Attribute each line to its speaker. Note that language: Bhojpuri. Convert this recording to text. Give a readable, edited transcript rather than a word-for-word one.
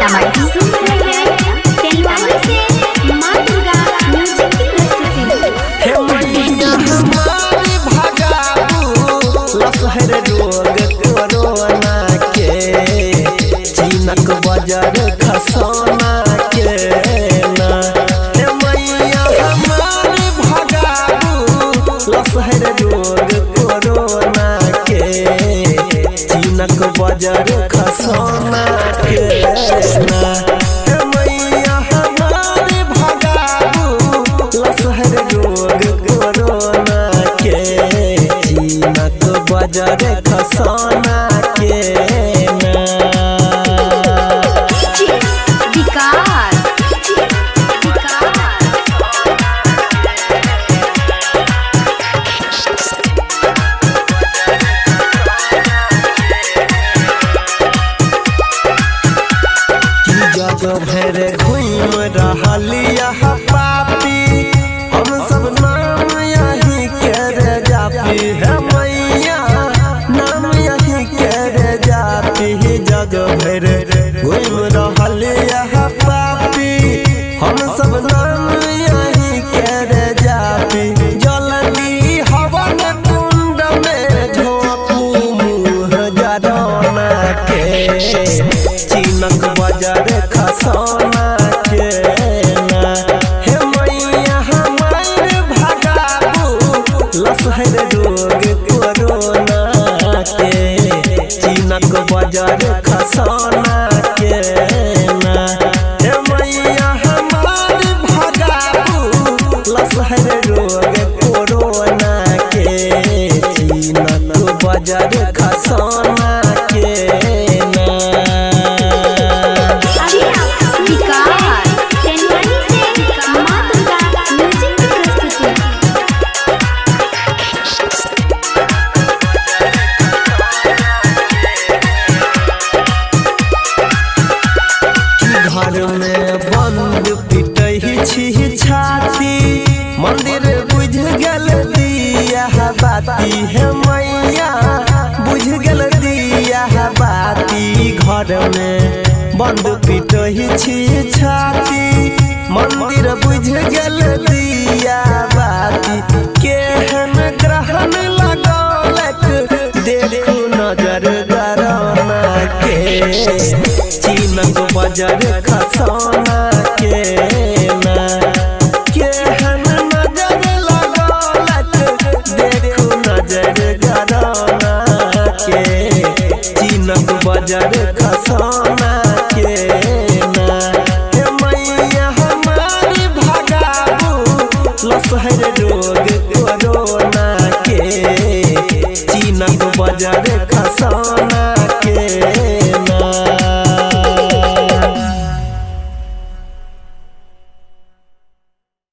Speaker 1: सीतामढ़ी सुन रहे हैं तेलवानी से मां दुर्गा म्यूजिक की प्रस्तुति।
Speaker 2: हे मैया हमारी भगाबू लसहर रोग कोरोना के चीनक बाजार खसोना के ना। हे मैया हमारी भगाबू लसहर रोग कोरोना के चीनक बाजार खसोना के ना। हे मैया हमारी भगाबू लसहर रोग कोरोना के चीनक बाजार खसोना के ना।
Speaker 1: विकास
Speaker 2: जग भर घूम रहलिया पापी हम सब नाम यही कर जापी। है मैया नाम यही कर जापी। जग भर घूम रहलिया पापी हम सब नाम यही कर जापी। जल्दी हवन कुंड में झोंकू मुँह जरौना के चीनक बाजार खसोना के ना। हे मैया हमारे भगाबू लसहर रोग कोरोना के चीनक बाजार खसोना के ना। हे मैया हमारे भगाबू लसहर रोग कोरोना के चीनक बाजार खसोना के ना।
Speaker 1: विकास तेलवानी से मां दुर्गा म्यूजिक की प्रस्तुति।
Speaker 2: घर में बंद पिटही छी छाती मंदिर बुझ गेल दिया बाती। है मैया बुझ गेल दिया बाती। घर में बंद पिटही छी छाती मंदिर बुझ गेल दिया बाती। केहन ग्रहण लगौलक देखू नजर गरौना के चीनक बाजार खसोना के ना। केहन नजर लगौलक देखू नजर गरौना के चीनक बाजार खसोना के ना। हे मैया हमारी भगाबू लसहर रोग कोरोना के चीनक बाजार खसोना के